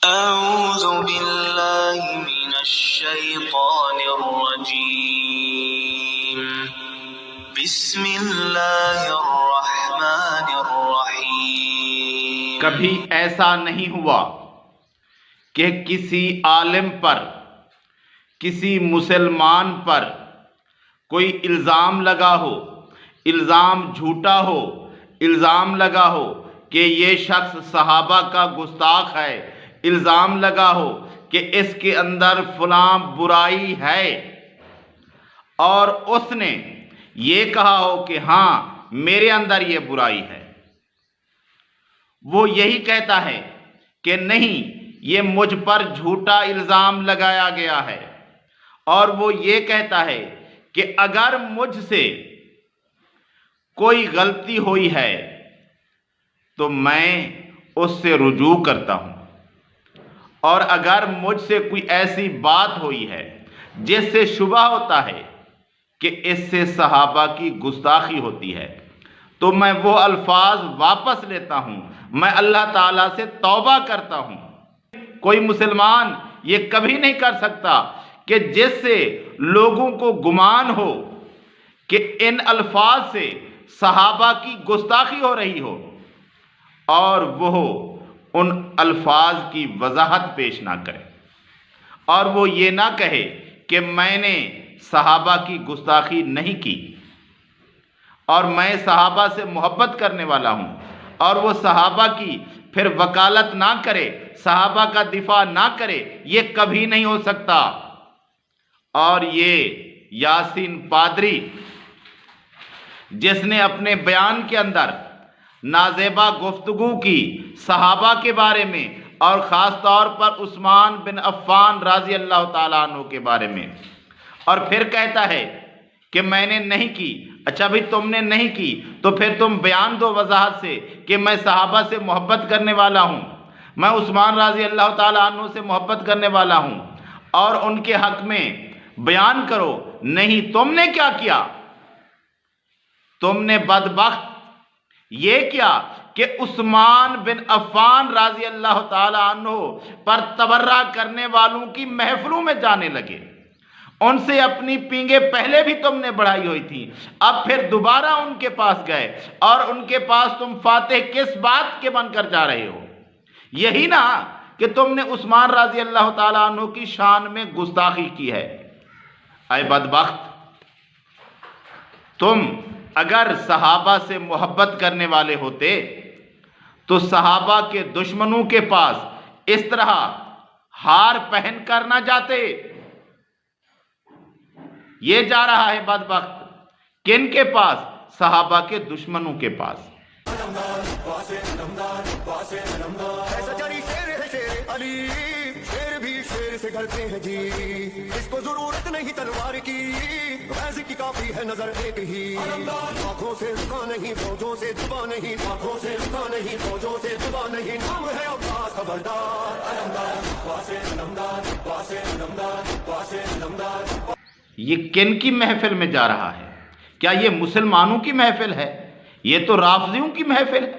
أعوذ بالله من الشيطان الرجيم بسم اللہ الرحمن الرحیم۔ کبھی ایسا نہیں ہوا کہ کسی عالم پر، کسی مسلمان پر کوئی الزام لگا ہو، الزام جھوٹا ہو، الزام لگا ہو کہ یہ شخص صحابہ کا گستاخ ہے، الزام لگا ہو کہ اس کے اندر فلاں برائی ہے، اور اس نے یہ کہا ہو کہ ہاں میرے اندر یہ برائی ہے۔ وہ یہی کہتا ہے کہ نہیں، یہ مجھ پر جھوٹا الزام لگایا گیا ہے، اور وہ یہ کہتا ہے کہ اگر مجھ سے کوئی غلطی ہوئی ہے تو میں اس سے رجوع کرتا ہوں، اور اگر مجھ سے کوئی ایسی بات ہوئی ہے جس سے شبہ ہوتا ہے کہ اس سے صحابہ کی گستاخی ہوتی ہے تو میں وہ الفاظ واپس لیتا ہوں، میں اللہ تعالیٰ سے توبہ کرتا ہوں۔ کوئی مسلمان یہ کبھی نہیں کر سکتا کہ جس سے لوگوں کو گمان ہو کہ ان الفاظ سے صحابہ کی گستاخی ہو رہی ہو، اور وہ ان الفاظ کی وضاحت پیش نہ کرے، اور وہ یہ نہ کہے کہ میں نے صحابہ کی گستاخی نہیں کی، اور میں صحابہ سے محبت کرنے والا ہوں، اور وہ صحابہ کی پھر وکالت نہ کرے، صحابہ کا دفاع نہ کرے، یہ کبھی نہیں ہو سکتا۔ اور یہ یاسین پادری جس نے اپنے بیان کے اندر نازیبا گفتگو کی صحابہ کے بارے میں، اور خاص طور پر عثمان بن عفان رضی اللہ تعالیٰ عنہ کے بارے میں، اور پھر کہتا ہے کہ میں نے نہیں کی۔ اچھا بھی تم نے نہیں کی تو پھر تم بیان دو وضاحت سے کہ میں صحابہ سے محبت کرنے والا ہوں، میں عثمان رضی اللہ تعالیٰ عنہ سے محبت کرنے والا ہوں، اور ان کے حق میں بیان کرو۔ نہیں، تم نے کیا کیا؟ تم نے بدبخت یہ کیا کہ عثمان بن عفان رضی اللہ تعالیٰ عنہ پر تبرہ کرنے والوں کی محفلوں میں جانے لگے، ان سے اپنی پینگیں پہلے بھی تم نے بڑھائی ہوئی تھی، اب پھر دوبارہ ان کے پاس گئے، اور ان کے پاس تم فاتح کس بات کے بن کر جا رہے ہو؟ یہی نا کہ تم نے عثمان رضی اللہ تعالیٰ عنہ کی شان میں گستاخی کی ہے۔ اے بدبخت، تم اگر صحابہ سے محبت کرنے والے ہوتے تو صحابہ کے دشمنوں کے پاس اس طرح ہار پہن کر نہ جاتے۔ یہ جا رہا ہے بدبخت کن کے پاس؟ صحابہ کے دشمنوں کے پاس۔ گھرتے ہیں جی، اس کو ضرورت نہیں تلوار کی، غازی کی کافی ہے نظر ایک ہی، آنکھوں سے رکا نہیں، فوجوں سے دبا نہیں، آنکھوں سے رکا نہیں، فوجوں سے دبا نہیں، نام ہے عباس خبردار، علمدار واسے علمدار واسے علمدار واسے علمدار۔ یہ کن کی محفل میں جا رہا ہے؟ کیا یہ مسلمانوں کی محفل ہے؟ یہ تو رافضیوں کی محفل ہے۔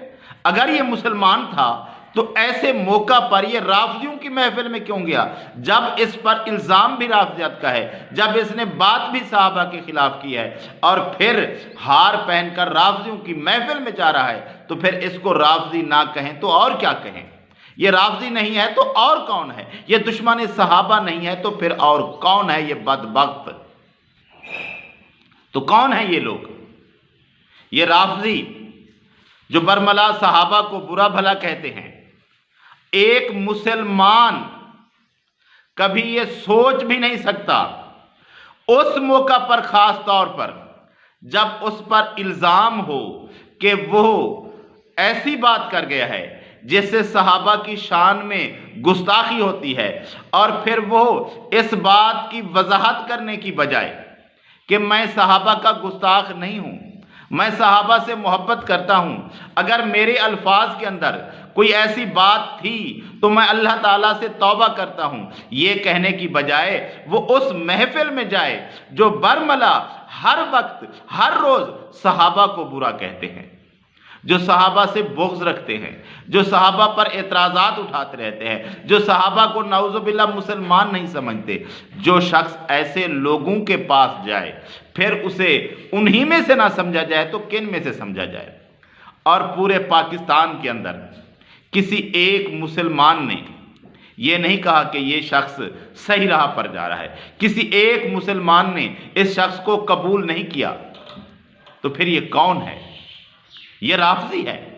اگر یہ مسلمان تھا تو ایسے موقع پر یہ رافضیوں کی محفل میں کیوں گیا؟ جب اس پر الزام بھی رافضیت کا ہے، جب اس نے بات بھی صحابہ کے خلاف کی ہے، اور پھر ہار پہن کر رافضیوں کی محفل میں جا رہا ہے، تو پھر اس کو رافضی نہ کہیں تو اور کیا کہیں؟ یہ رافضی نہیں ہے تو اور کون ہے؟ یہ دشمن صحابہ نہیں ہے تو پھر اور کون ہے؟ یہ بدبخت تو کون ہے یہ لوگ؟ یہ رافضی جو برملا صحابہ کو برا بھلا کہتے ہیں۔ ایک مسلمان کبھی یہ سوچ بھی نہیں سکتا اس موقع پر، خاص طور پر جب اس پر الزام ہو کہ وہ ایسی بات کر گیا ہے جس سے صحابہ کی شان میں گستاخی ہوتی ہے، اور پھر وہ اس بات کی وضاحت کرنے کی بجائے کہ میں صحابہ کا گستاخ نہیں ہوں، میں صحابہ سے محبت کرتا ہوں، اگر میرے الفاظ کے اندر کوئی ایسی بات تھی تو میں اللہ تعالیٰ سے توبہ کرتا ہوں، یہ کہنے کی بجائے وہ اس محفل میں جائے جو برملا ہر وقت ہر روز صحابہ کو برا کہتے ہیں، جو صحابہ سے بغض رکھتے ہیں، جو صحابہ پر اعتراضات اٹھاتے رہتے ہیں، جو صحابہ کو نعوذ باللہ مسلمان نہیں سمجھتے، جو شخص ایسے لوگوں کے پاس جائے پھر اسے انہی میں سے نہ سمجھا جائے تو کن میں سے سمجھا جائے؟ اور پورے پاکستان کے اندر کسی ایک مسلمان نے یہ نہیں کہا کہ یہ شخص صحیح راہ پر جا رہا ہے، کسی ایک مسلمان نے اس شخص کو قبول نہیں کیا، تو پھر یہ کون ہے؟ یہ رافضی ہے۔